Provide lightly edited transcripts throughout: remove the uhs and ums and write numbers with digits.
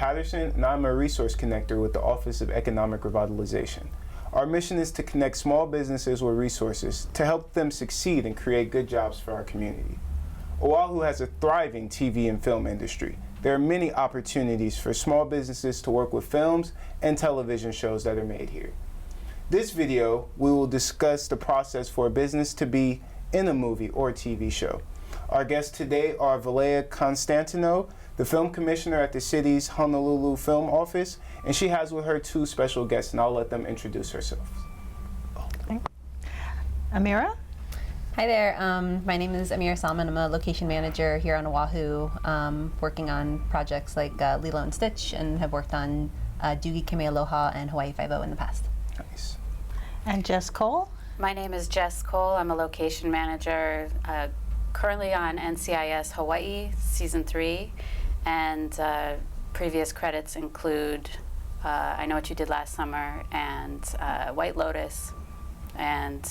Patterson, and I'm a resource connector with the Office of Economic Revitalization. Our mission is to connect small businesses with resources to help them succeed and create good jobs for our community. Oahu has a thriving TV and film industry. There are many opportunities for small businesses to work with films and television shows that are made here. This video, we will discuss the process for a business to be in a movie or TV show. Our guests today are Walea Constinau, the film commissioner at the city's Honolulu Film Office, and she has with her two special guests, and I'll let them introduce herself. Amira? Hi there, my name is Amira Soliman. I'm a location manager here on Oahu, working on projects like Lilo and Stitch, and have worked on Doogie Kamealoha and Hawai'i 5 in the past. Nice. And Jess Cole? My name is Jess Cole. I'm a location manager currently on NCIS Hawaii Season 3, and previous credits include I Know What You Did Last Summer, and White Lotus, and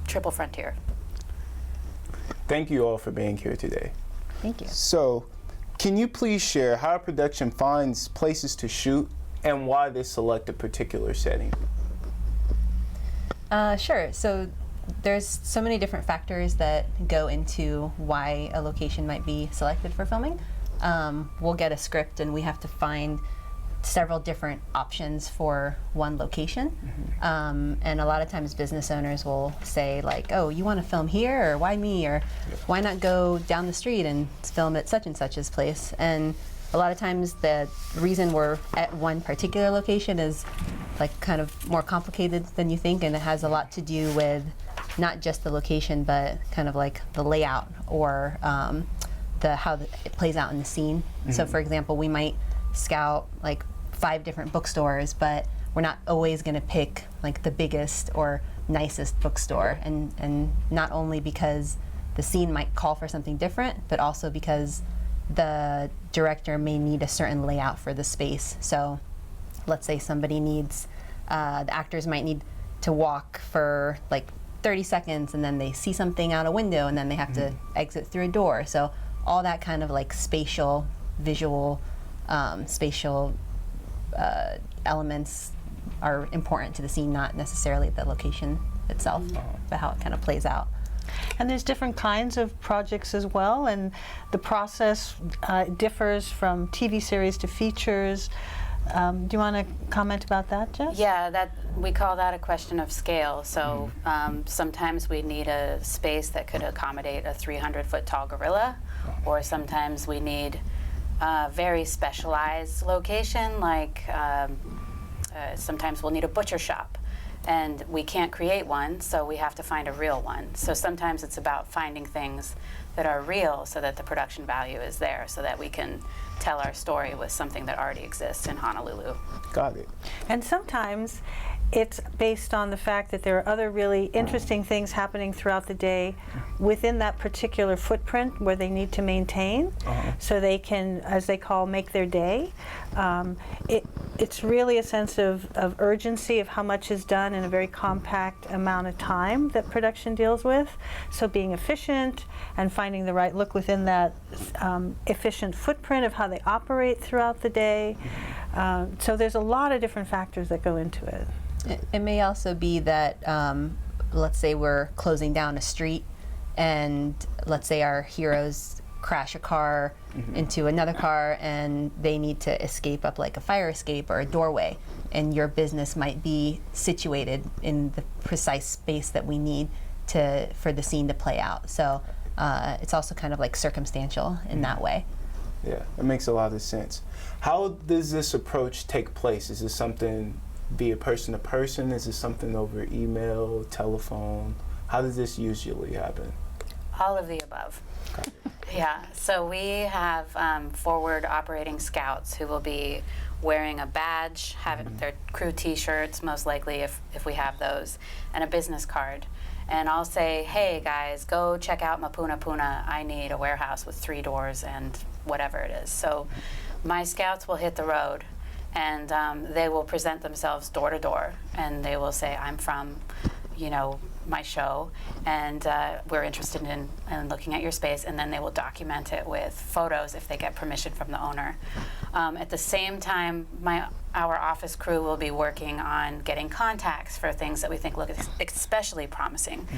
Triple Frontier. Thank you all for being here today. Thank you. So, can you please share how a production finds places to shoot and why they select a particular setting? Sure. So there's so many different factors that go into why a location might be selected for filming. We'll get a script and we have to find several different options for one location. And a lot of times business owners will say like, oh, you want to film here, or why me, or why not go down the street and film at such and such's place? And a lot of times the reason we're at one particular location is like kind of more complicated than you think, and it has a lot to do with not just the location, but kind of like the layout or how it plays out in the scene. So for example, we might scout like 5 different bookstores, but we're not always going to pick like the biggest or nicest bookstore, and not only because the scene might call for something different, but also because the director may need a certain layout for the space. So let's say somebody needs, the actors might need to walk for like 30 seconds and then they see something out a window and then they have to exit through a door. So all that kind of like spatial, visual, spatial elements are important to the scene, not necessarily the location itself, but how it kind of plays out. And there's different kinds of projects as well, and the process differs from TV series to features. Do you want to comment about that, Jess? Yeah, we call that a question of scale. So sometimes we need a space that could accommodate a 300-foot tall gorilla, or sometimes we need a very specialized location, like sometimes we'll need a butcher shop. And we can't create one, so we have to find a real one. So sometimes it's about finding things that are real so that the production value is there, so that we can tell our story with something that already exists in Honolulu. Got it. And sometimes it's based on the fact that there are other really interesting things happening throughout the day within that particular footprint where they need to maintain, so they can, as they call, make their day. It's really a sense of urgency of how much is done in a very compact amount of time that production deals with. So being efficient and finding the right look within that efficient footprint of how they operate throughout the day. So there's a lot of different factors that go into it. It may also be that, let's say we're closing down a street, and let's say our heroes crash a car into another car, and they need to escape up like a fire escape or a doorway, and your business might be situated in the precise space that we need for the scene to play out. So it's also kind of like circumstantial in that way. Yeah, it makes a lot of sense. How does this approach take place? Is this something via person to person? Is this something over email, telephone? How does this usually happen? All of the above. Yeah, so we have forward operating scouts who will be wearing a badge, having their crew t-shirts, most likely if we have those, and a business card. And I'll say, hey guys, go check out Mapuna Puna. I need a warehouse with 3 doors and whatever it is. So my scouts will hit the road, and they will present themselves door to door, and they will say, I'm from, my show, and we're interested in looking at your space, and then they will document it with photos if they get permission from the owner. At the same time, our office crew will be working on getting contacts for things that we think look especially promising.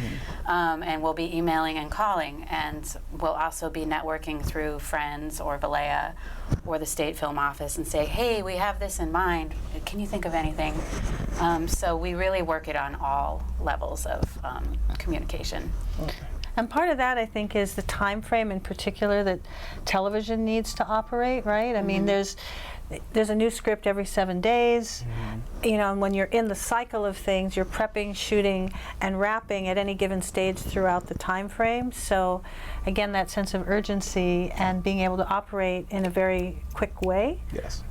And we'll be emailing and calling, and we'll also be networking through friends or Walea or the State Film Office and say, hey, we have this in mind. Can you think of anything? So we really work it on all levels of communication. And part of that, I think, is the time frame in particular that television needs to operate, right? I mean, there's a new script every 7 days. You know, and when you're in the cycle of things, you're prepping, shooting, and wrapping at any given stage throughout the time frame. So, again, that sense of urgency and being able to operate in a very quick way. Yes.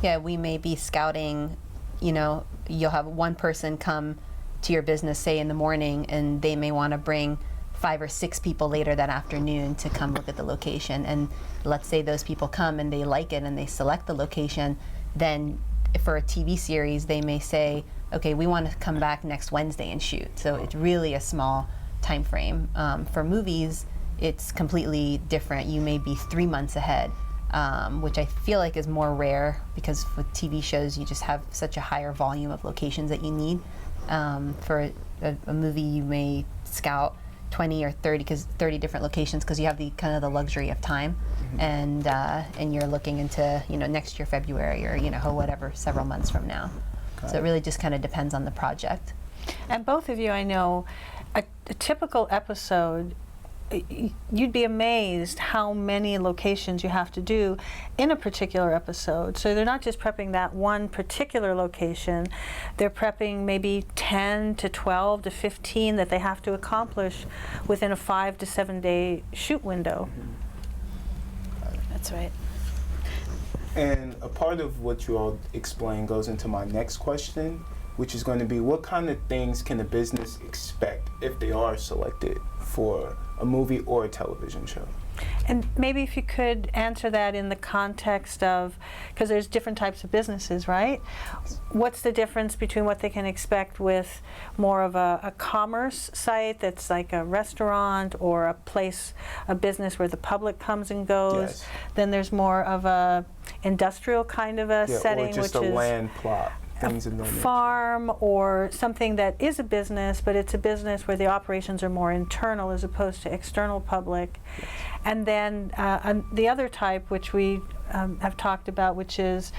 Yeah, we may be scouting, you know, you'll have one person come to your business, say in the morning, and they may want to bring 5 or 6 people later that afternoon to come look at the location. And let's say those people come and they like it and they select the location, then for a TV series they may say, okay, we want to come back next Wednesday and shoot. So it's really a small time frame. For movies, it's completely different. You may be 3 months ahead, which I feel like is more rare, because with TV shows you just have such a higher volume of locations that you need. For a movie, you may scout 20 or 30 different locations, because you have the kind of the luxury of time, and you're looking into, you know, next year February, or, you know, whatever, several months from now. So it really just kind of depends on the project. And both of you, I know, a typical episode, you'd be amazed how many locations you have to do in a particular episode. So they're not just prepping that one particular location, they're prepping maybe 10 to 12 to 15 that they have to accomplish within a 5 to 7 day shoot window. That's right. And a part of what you all explained goes into my next question, which is going to be, what kind of things can a business expect if they are selected for a movie or a television show? And maybe if you could answer that in the context of, because there's different types of businesses, right? What's the difference between what they can expect with more of a commerce site that's like a restaurant or a place, a business where the public comes and goes? Yes. Then there's more of a industrial kind of a setting, or just which a is land plot, things of that nature. farm, or something that is a business, but it's a business where the operations are more internal as opposed to external public. Yes. And then the other type, which we have talked about, which is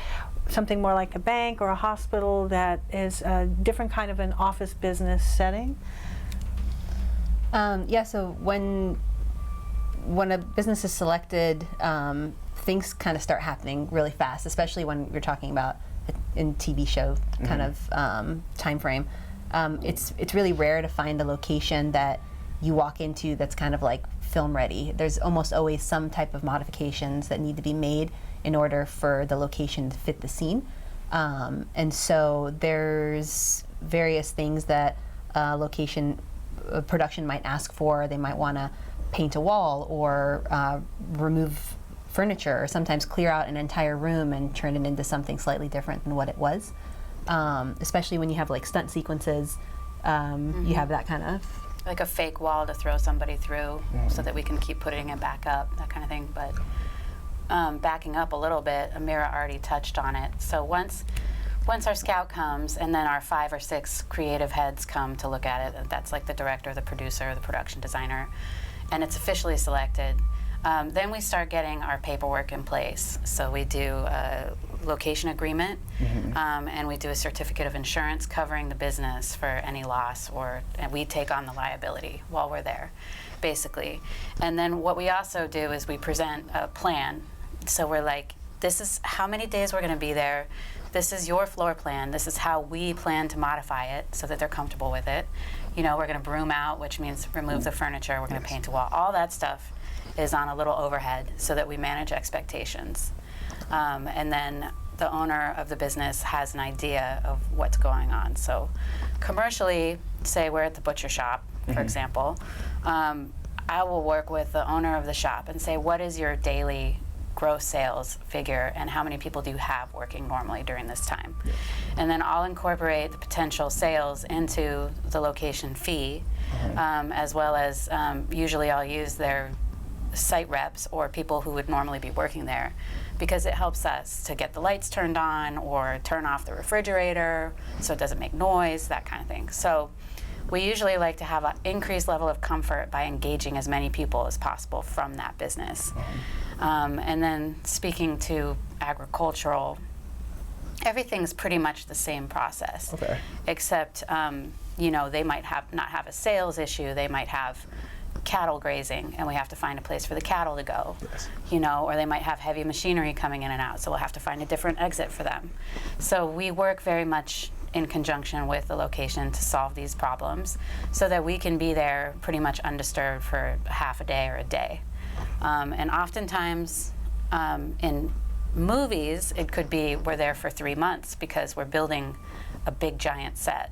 something more like a bank or a hospital, that is a different kind of an office business setting. Yeah, so when a business is selected, things kind of start happening really fast, especially when you're talking about in TV show kind of time frame. It's really rare to find a location that you walk into that's kind of like film ready. There's almost always some type of modifications that need to be made in order for the location to fit the scene. And so there's various things that production might ask for. They might want to paint a wall, or remove furniture, or sometimes clear out an entire room and turn it into something slightly different than what it was. Especially when you have like stunt sequences, you have that kind of, Like a fake wall to throw somebody through so that we can keep putting it back up, that kind of thing. But backing up a little bit, Amira already touched on it. So once our scout comes, and then our 5 or 6 creative heads come to look at it, that's like the director, the producer, the production designer, and it's officially selected, then we start getting our paperwork in place. So we do a location agreement, and we do a certificate of insurance covering the business for any loss, and we take on the liability while we're there, basically. And then what we also do is we present a plan. So we're like, this is how many days we're going to be there. This is your floor plan. This is how we plan to modify it so that they're comfortable with it. You know, we're going to broom out, which means remove the furniture. We're going to paint a wall. All that stuff is on a little overhead so that we manage expectations. And then the owner of the business has an idea of what's going on. So commercially, say we're at the butcher shop, for example, I will work with the owner of the shop and say, what is your daily gross sales figure and how many people do you have working normally during this time. And then I'll incorporate the potential sales into the location fee, as well as usually I'll use their site reps or people who would normally be working there, because it helps us to get the lights turned on or turn off the refrigerator so it doesn't make noise, that kind of thing. So we usually like to have an increased level of comfort by engaging as many people as possible from that business. And then speaking to agricultural, everything's pretty much the same process, except you know, they might not have a sales issue, they might have cattle grazing and we have to find a place for the cattle to go, you know, or they might have heavy machinery coming in and out, so we'll have to find a different exit for them. So we work very much in conjunction with the location to solve these problems so that we can be there pretty much undisturbed for half a day or a day. And oftentimes in movies, it could be we're there for 3 months because we're building a big giant set.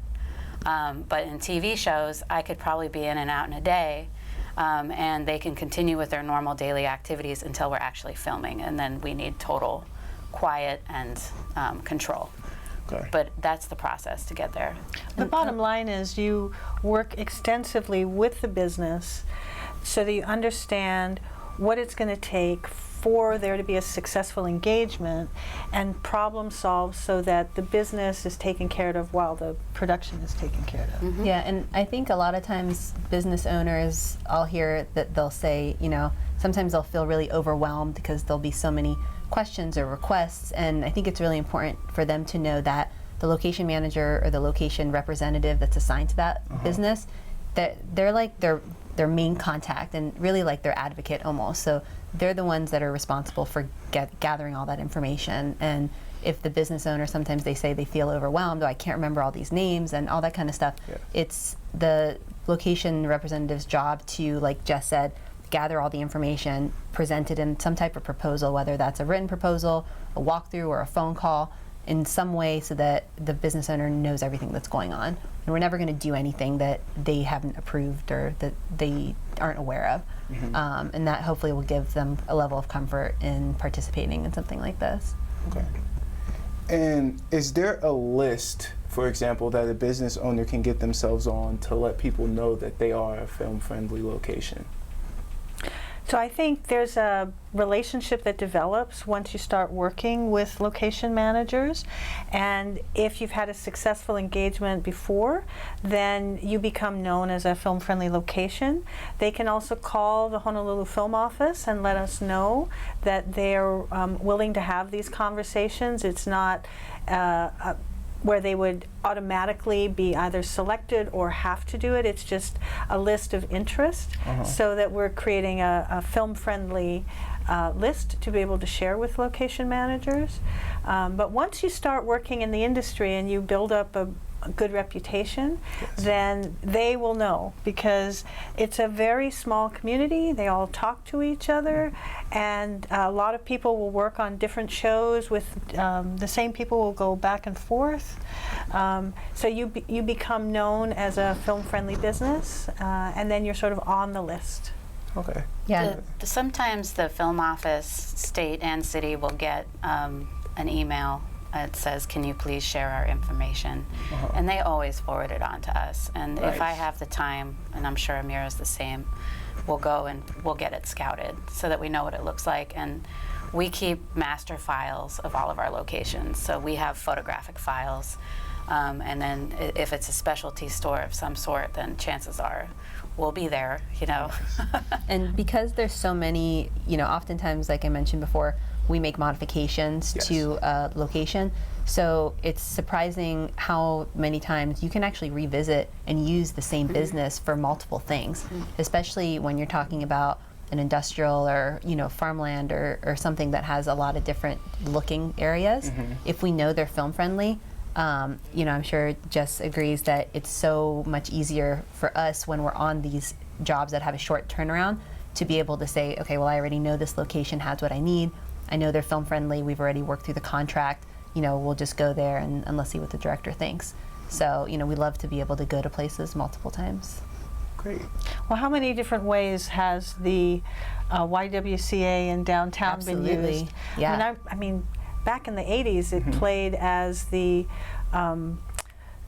But in TV shows, I could probably be in and out in a day, and they can continue with their normal daily activities until we're actually filming, and then we need total quiet and control. But that's the process to get there. The bottom line is you work extensively with the business so that you understand what it's going to take for there to be a successful engagement and problem solve so that the business is taken care of while the production is taken care of. Yeah, and I think a lot of times business owners, I'll hear that they'll say, you know, sometimes they'll feel really overwhelmed because there'll be so many questions or requests, and I think it's really important for them to know that the location manager or the location representative that's assigned to that business, that they're like their main contact and really like their advocate almost. So they're the ones that are responsible for gathering all that information. And if the business owner, sometimes they say they feel overwhelmed, I can't remember all these names and all that kind of stuff, it's the location representative's job to, like Jess said, gather all the information, present it in some type of proposal, whether that's a written proposal, a walkthrough, or a phone call, in some way so that the business owner knows everything that's going on. And we're never going to do anything that they haven't approved or that they aren't aware of. And that hopefully will give them a level of comfort in participating in something like this. And is there a list, for example, that a business owner can get themselves on to let people know that they are a film-friendly location? So I think there's a relationship that develops once you start working with location managers, and if you've had a successful engagement before, then you become known as a film-friendly location. They can also call the Honolulu Film Office and let us know that they're willing to have these conversations. It's not where they would automatically be either selected or have to do it. It's just a list of interest, so that we're creating a film-friendly list to be able to share with location managers. But once you start working in the industry and you build up a good reputation, then they will know, because it's a very small community. They all talk to each other, and a lot of people will work on different shows with the same people will go back and forth. So you become known as a film-friendly business, and then you're sort of on the list. Sometimes the film office, state and city, will get an email that says, can you please share our information? And they always forward it on to us. And if I have the time, and I'm sure Amira's the same, we'll go and we'll get it scouted so that we know what it looks like. And we keep master files of all of our locations. So we have photographic files. And then if it's a specialty store of some sort, then chances are we'll be there, you know. And because there's so many, you know, oftentimes, like I mentioned before, we make modifications to a location. So it's surprising how many times you can actually revisit and use the same business for multiple things, especially when you're talking about an industrial or, you know, farmland or something that has a lot of different looking areas. If we know they're film friendly, you know, I'm sure Jess agrees that it's so much easier for us when we're on these jobs that have a short turnaround to be able to say, okay, well, I already know this location has what I need. I know they're film friendly. We've already worked through the contract. You know, we'll just go there and let's see what the director thinks. So, you know, we love to be able to go to places multiple times. Great. Well, how many different ways has the YWCA in downtown been Absolutely. used? Yeah. I mean, back in the 80s, it played as the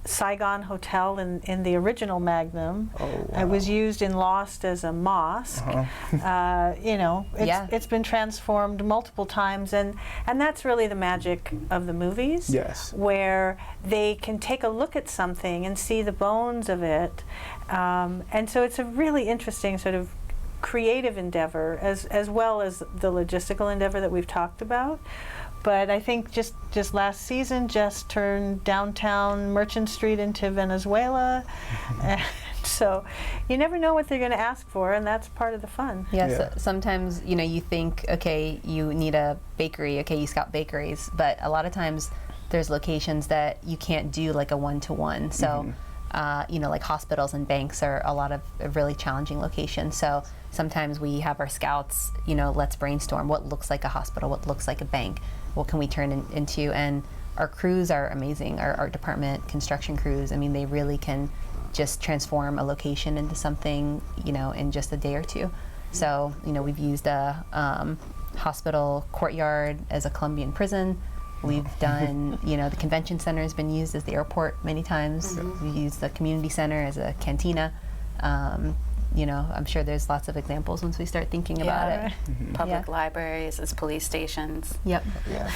Saigon Hotel in the original Magnum. Oh, wow. It was used in Lost as a mosque. You know, it's been transformed multiple times, and that's really the magic of the movies. Yes. Where they can take a look at something and see the bones of it, and so it's a really interesting sort of creative endeavor as well as the logistical endeavor that we've talked about. But I think just last season, Jess turned downtown Merchant Street into Venezuela. And so you never know what they're going to ask for, and that's part of the fun. Yes, Yeah. sometimes, you know, you think, okay, you need a bakery, okay, you scout bakeries, but a lot of times there's locations that you can't do like a one-to-one. So, you know, like hospitals and banks are a lot of really challenging locations. So sometimes we have our scouts, you know, let's brainstorm what looks like a hospital, what looks like a bank, what can we turn into, and our crews are amazing. Our art department, construction crews, I mean, they really can just transform a location into something, you know, in just a day or two. So, you know, we've used a hospital courtyard as a Colombian prison. We've done, you know, the convention center has been used as the airport many times. We've used the community center as a cantina. You know, I'm sure there's lots of examples once we start thinking about it. Public libraries as police stations. Yep. Yeah.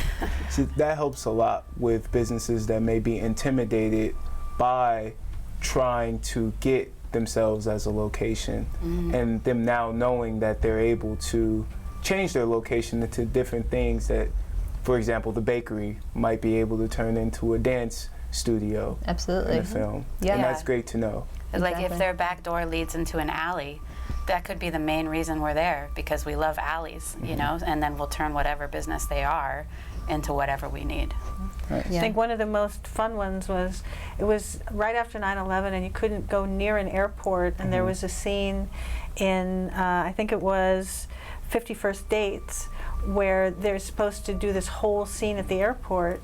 So that helps a lot with businesses that may be intimidated by trying to get themselves as a location, and them now knowing that they're able to change their location into different things that, for example, the bakery might be able to turn into a dance studio Absolutely. in a film. Yeah. And that's great to know. Like if Exactly. their back door leads into an alley, that could be the main reason we're there, because we love alleys, you know, and then we'll turn whatever business they are into whatever we need. Right. Yeah. I think one of the most fun ones was, it was right after 9/11 and you couldn't go near an airport, and there was a scene in, I think it was 51st Dates, where they're supposed to do this whole scene at the airport,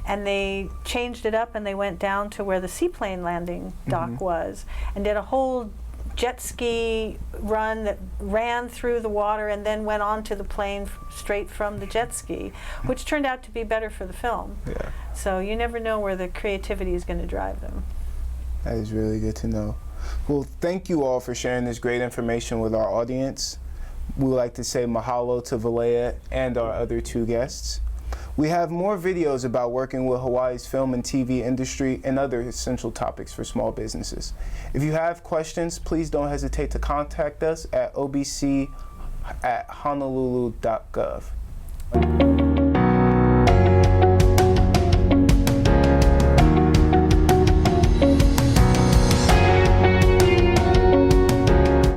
and they changed it up and they went down to where the seaplane landing dock was and did a whole jet ski run that ran through the water and then went onto the plane straight from the jet ski, which turned out to be better for the film. Yeah. So you never know where the creativity is going to drive them. That is really good to know. Well, thank you all for sharing this great information with our audience. We would like to say mahalo to Walea and our other two guests. We have more videos about working with Hawaii's film and TV industry and other essential topics for small businesses. If you have questions, please don't hesitate to contact us at obc@honolulu.gov.